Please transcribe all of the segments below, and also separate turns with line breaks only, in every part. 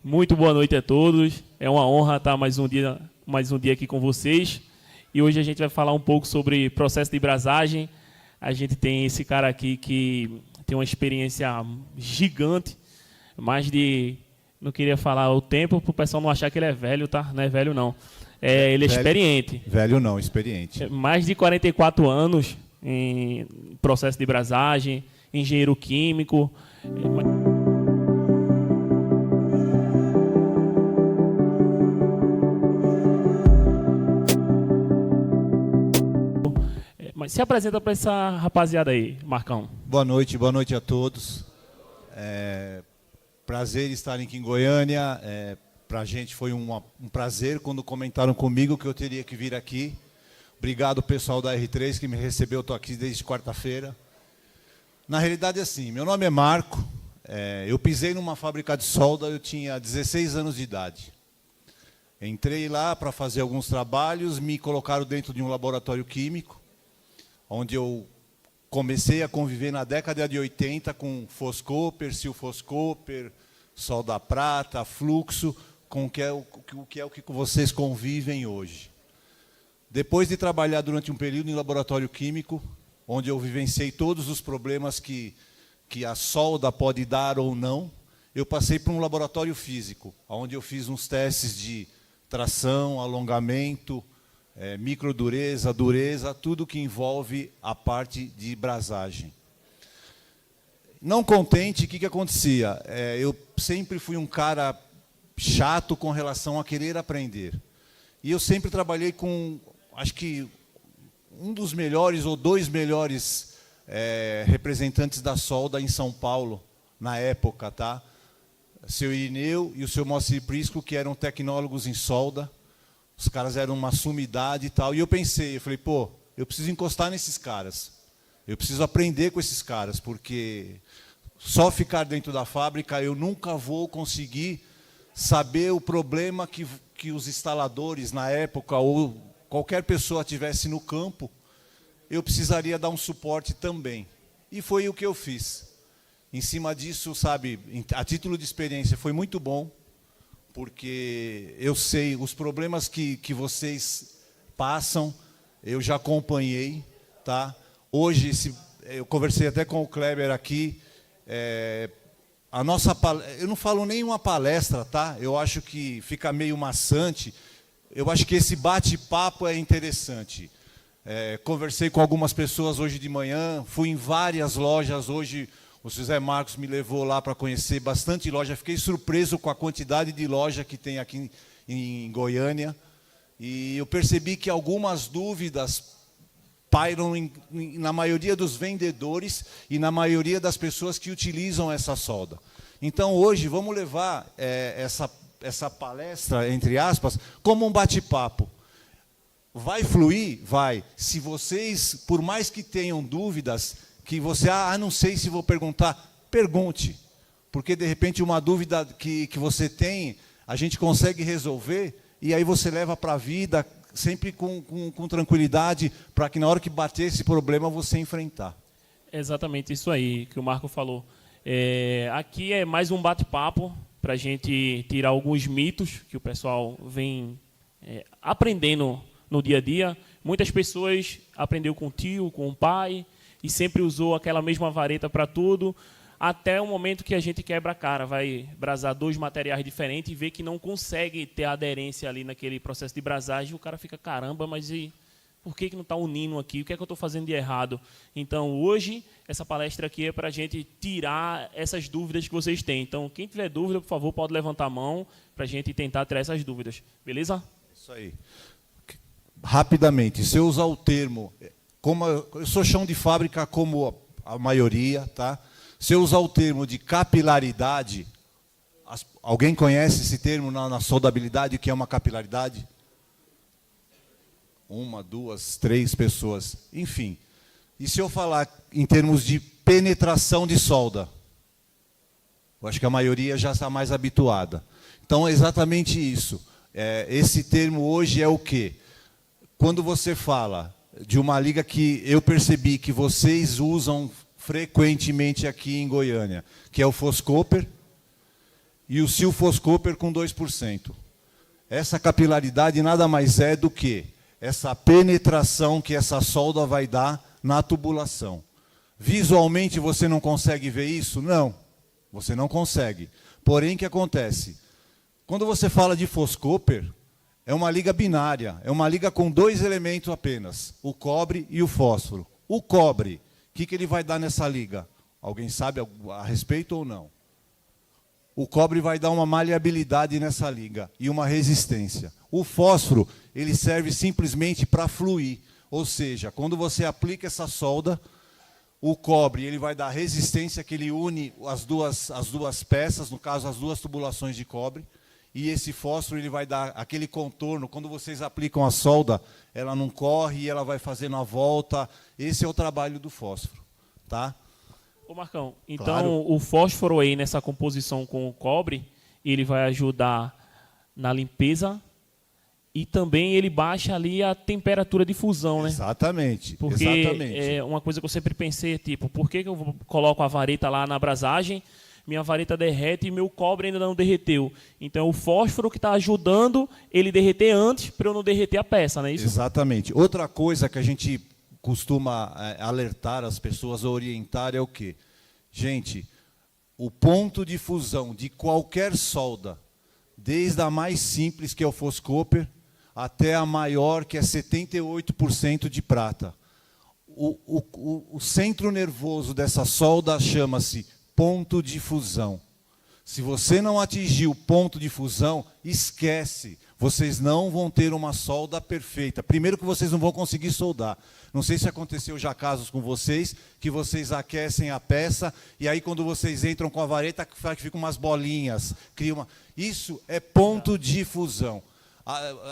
Muito boa noite a todos. É uma honra estar mais um dia aqui com vocês. E hoje a gente vai falar um pouco sobre processo de brasagem. A gente tem esse cara aqui que tem uma experiência gigante, mais de... Não queria falar o tempo para o pessoal não achar que ele é velho, tá? Não é velho, não. Ele é experiente.
Velho não, experiente.
Mais de 44 anos em processo de brasagem, engenheiro químico. Mas se apresenta para essa rapaziada aí, Marcão.
Boa noite a todos. Prazer estar aqui em Goiânia. Para a gente foi um prazer quando comentaram comigo que eu teria que vir aqui. Obrigado, pessoal da R3, que me recebeu. Estou aqui desde quarta-feira. Na realidade, assim, meu nome é Marco. Eu pisei numa fábrica de solda, eu tinha 16 anos de idade. Entrei lá para fazer alguns trabalhos, me colocaram dentro de um laboratório químico, onde eu comecei a conviver na década de 80 com foscoper, silfoscoper, solda prata, fluxo, com o que é o que vocês convivem hoje. Depois de trabalhar durante um período em laboratório químico, onde eu vivenciei todos os problemas que a solda pode dar ou não, eu passei para um laboratório físico, onde eu fiz uns testes de tração, alongamento, microdureza, dureza, tudo que envolve a parte de brasagem. Não contente, o que acontecia? Eu sempre fui um cara chato com relação a querer aprender. E eu sempre trabalhei com, acho que, um dos melhores ou dois melhores representantes da solda em São Paulo, na época, tá? O seu Irineu e o seu Moacir Prisco, que eram tecnólogos em solda. Os caras eram uma sumidade e tal. E eu falei, pô, eu preciso encostar nesses caras. Eu preciso aprender com esses caras, porque só ficar dentro da fábrica eu nunca vou conseguir saber o problema que os instaladores, na época, ou qualquer pessoa tivesse no campo, eu precisaria dar um suporte também. E foi o que eu fiz. Em cima disso, sabe, a título de experiência, foi muito bom, porque eu sei os problemas que vocês passam, eu já acompanhei, tá? Hoje, eu conversei até com o Kleber aqui, eu não falo nem uma palestra, tá? Eu acho que fica meio maçante, eu acho que esse bate-papo é interessante. Conversei com algumas pessoas hoje de manhã, fui em várias lojas hoje. O José Marcos me levou lá para conhecer bastante loja. Fiquei surpreso com a quantidade de loja que tem aqui em Goiânia. E eu percebi que algumas dúvidas pairam na maioria dos vendedores e na maioria das pessoas que utilizam essa solda. Então, hoje, vamos levar essa palestra, entre aspas, como um bate-papo. Vai fluir? Vai. Se vocês, por mais que tenham dúvidas, que você, não sei se vou perguntar, pergunte. Porque, de repente, uma dúvida que você tem, a gente consegue resolver, e aí você leva para a vida, sempre com tranquilidade, para que na hora que bater esse problema, você enfrentar.
É exatamente isso aí que o Marco falou. Aqui é mais um bate-papo, para a gente tirar alguns mitos que o pessoal vem aprendendo no dia a dia. Muitas pessoas aprendeu com o tio, com o pai, e sempre usou aquela mesma vareta para tudo, até o momento que a gente quebra a cara, vai brasar dois materiais diferentes e vê que não consegue ter aderência ali naquele processo de brasagem, o cara fica, caramba, mas e por que não está unindo aqui? O que é que eu estou fazendo de errado? Então, hoje, essa palestra aqui é para a gente tirar essas dúvidas que vocês têm. Então, quem tiver dúvida, por favor, pode levantar a mão para a gente tentar tirar essas dúvidas. Beleza?
Isso aí. Rapidamente, se eu usar o termo... Como eu sou chão de fábrica como a maioria, tá? Se eu usar o termo de capilaridade, alguém conhece esse termo na soldabilidade, o que é uma capilaridade? Uma, duas, três pessoas, enfim. E se eu falar em termos de penetração de solda? Eu acho que a maioria já está mais habituada. Então, é exatamente isso. Esse termo hoje é o quê? Quando você fala de uma liga que eu percebi que vocês usam frequentemente aqui em Goiânia, que é o foscoper, e o Silfoscooper com 2%. Essa capilaridade nada mais é do que essa penetração que essa solda vai dar na tubulação. Visualmente você não consegue ver isso? Não, você não consegue. Porém, o que acontece? Quando você fala de Foscooper, é uma liga binária, é uma liga com 2 elementos apenas, o cobre e o fósforo. O cobre, o que ele vai dar nessa liga? Alguém sabe a respeito ou não? O cobre vai dar uma maleabilidade nessa liga e uma resistência. O fósforo, ele serve simplesmente para fluir. Ou seja, quando você aplica essa solda, o cobre ele vai dar resistência, que ele une as duas peças, no caso, as 2 tubulações de cobre. E esse fósforo ele vai dar aquele contorno. Quando vocês aplicam a solda, ela não corre e ela vai fazendo a volta. Esse é o trabalho do fósforo. Tá?
Ô Marcão, então
Claro.
o fósforo aí nessa composição com o cobre, ele vai ajudar na limpeza e também ele baixa ali a temperatura de fusão, né?
Exatamente.
Porque
exatamente.
é uma coisa que eu sempre pensei, tipo, por que eu coloco a vareta lá na abrasagem, minha vareta derrete e meu cobre ainda não derreteu? Então o fósforo que está ajudando ele derreter antes para eu não derreter a peça, não é isso?
Exatamente. Outra coisa que a gente costuma alertar as pessoas, orientar, é o quê? Gente, o ponto de fusão de qualquer solda, desde a mais simples, que é o Foscooper, até a maior, que é 78% de prata. O centro nervoso dessa solda chama-se ponto de fusão. Se você não atingir o ponto de fusão, esquece. Vocês não vão ter uma solda perfeita. Primeiro que vocês não vão conseguir soldar. Não sei se aconteceu já casos com vocês, que vocês aquecem a peça, e aí quando vocês entram com a vareta, ficam umas bolinhas. Isso é ponto de fusão.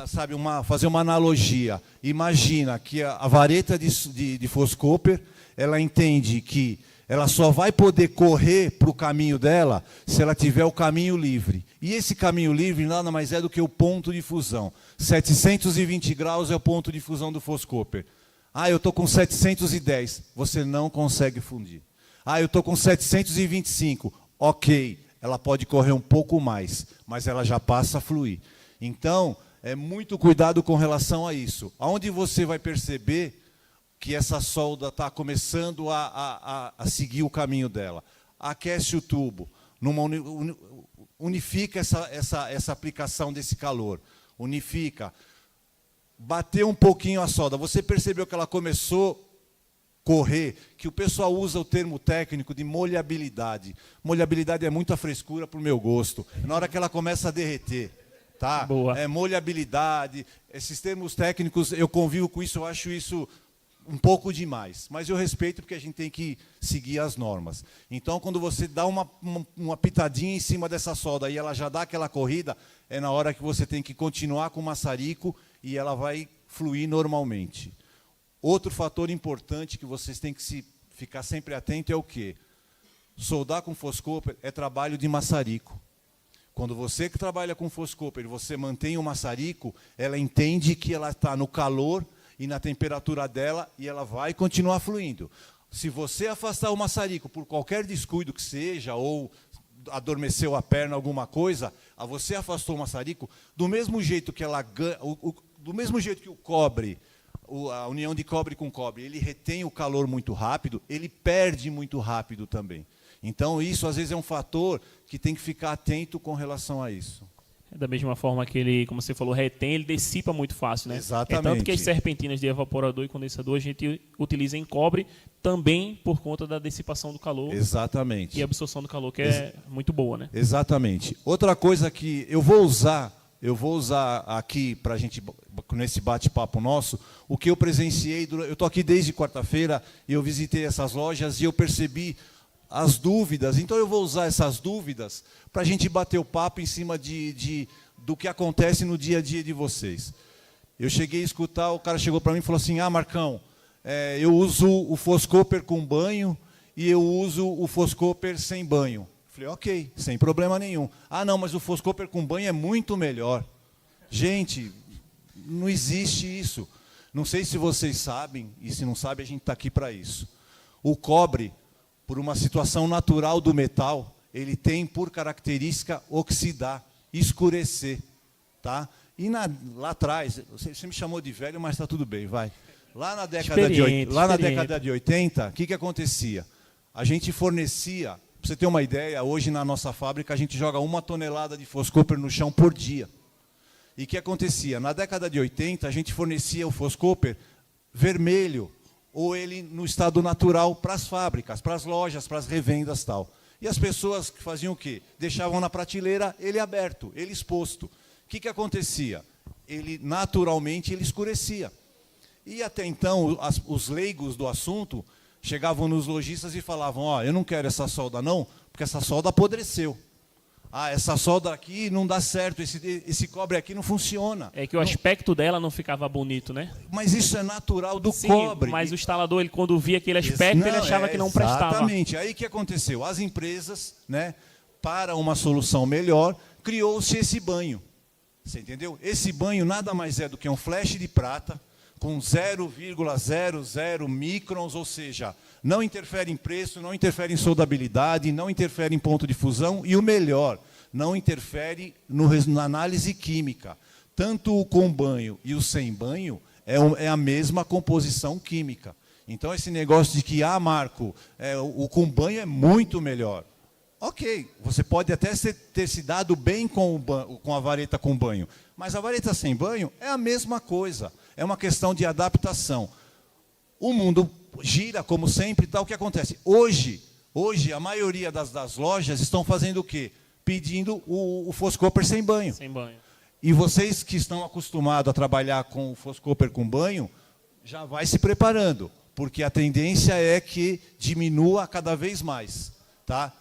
Sabe, fazer uma analogia. Imagina que a vareta de Foscooper, ela entende que ela só vai poder correr para o caminho dela se ela tiver o caminho livre. E esse caminho livre nada mais é do que o ponto de fusão. 720 graus é o ponto de fusão do Foscooper. Ah, eu estou com 710. Você não consegue fundir. Ah, eu estou com 725. Ok, ela pode correr um pouco mais, mas ela já passa a fluir. Então, é muito cuidado com relação a isso. Aonde você vai perceber que essa solda está começando a seguir o caminho dela? Aquece o tubo, unifica essa aplicação desse calor, unifica, bateu um pouquinho a solda, você percebeu que ela começou a correr, que o pessoal usa o termo técnico de molhabilidade. Molhabilidade é muita frescura para o meu gosto, na hora que ela começa a derreter. Tá?
Boa.
É molhabilidade, esses termos técnicos, eu convivo com isso, eu acho isso um pouco demais, mas eu respeito porque a gente tem que seguir as normas. Então, quando você dá uma pitadinha em cima dessa solda e ela já dá aquela corrida, é na hora que você tem que continuar com o maçarico e ela vai fluir normalmente. Outro fator importante que vocês têm que ficar sempre atento é o quê? Soldar com Foscooper é trabalho de maçarico. Quando você que trabalha com Foscooper, você mantém o maçarico, ela entende que ela está no calor e na temperatura dela, e ela vai continuar fluindo. Se você afastar o maçarico por qualquer descuido que seja, ou adormeceu a perna, alguma coisa, você afastou o maçarico, do mesmo jeito que do mesmo jeito que o cobre, a união de cobre com cobre, ele retém o calor muito rápido, ele perde muito rápido também. Então, isso às vezes é um fator que tem que ficar atento com relação a isso.
Da mesma forma que ele, como você falou, retém, ele dissipa muito fácil, né?
Exatamente.
É tanto que as serpentinas de evaporador e condensador a gente utiliza em cobre também por conta da dissipação do calor.
Exatamente.
E absorção do calor, que é muito boa, né?
Exatamente. Outra coisa que eu vou usar aqui para a gente, nesse bate-papo nosso, o que eu presenciei, eu estou aqui desde quarta-feira, e eu visitei essas lojas e eu percebi as dúvidas. Então eu vou usar essas dúvidas para a gente bater o papo em cima do que acontece no dia a dia de vocês. Eu cheguei a escutar, o cara chegou para mim e falou assim: ah, Marcão, eu uso o Foscooper com banho e eu uso o Foscooper sem banho. Falei, ok, sem problema nenhum. Ah, não, mas o Foscooper com banho é muito melhor. Gente, não existe isso. Não sei se vocês sabem, e se não sabem, a gente está aqui para isso. O cobre, por uma situação natural do metal, ele tem por característica oxidar, escurecer. Tá? E lá atrás, você me chamou de velho, mas está tudo bem, vai. Lá na década de 80, o que acontecia? A gente fornecia, para você ter uma ideia, hoje na nossa fábrica a gente joga 1 tonelada de Foscoper no chão por dia. E o que acontecia? Na década de 80, a gente fornecia o Foscoper vermelho, ou ele no estado natural para as fábricas, para as lojas, para as revendas e tal. E as pessoas que faziam o quê? Deixavam na prateleira ele aberto, ele exposto. O que acontecia? Ele, naturalmente, ele escurecia. E até então, os leigos do assunto chegavam nos lojistas e falavam, ó, eu não quero essa solda não, porque essa solda apodreceu. Ah, essa solda aqui não dá certo, esse cobre aqui não funciona.
É que o aspecto dela não ficava bonito, né?
Mas isso é natural do
Sim,
cobre.
mas o instalador, ele, quando via aquele aspecto, ele achava que não prestava.
Exatamente. Aí o que aconteceu? As empresas, né, para uma solução melhor, criou-se esse banho. Você entendeu? Esse banho nada mais é do que um flash de prata com 0,00 microns, ou seja, não interfere em preço, não interfere em soldabilidade, não interfere em ponto de fusão e o melhor, não interfere na análise química. Tanto o com banho e o sem banho é a mesma composição química. Então, esse negócio de que, Marco, o com banho é muito melhor. Ok, você pode até ter se dado bem com a vareta com banho, mas a vareta sem banho é a mesma coisa. É uma questão de adaptação. O mundo gira, como sempre, tal. O que acontece? Hoje a maioria das lojas estão fazendo o quê? Pedindo o Foscoper sem banho.
Sem banho.
E vocês que estão acostumados a trabalhar com o Foscoper com banho, já vai se preparando, porque a tendência é que diminua cada vez mais. Tá?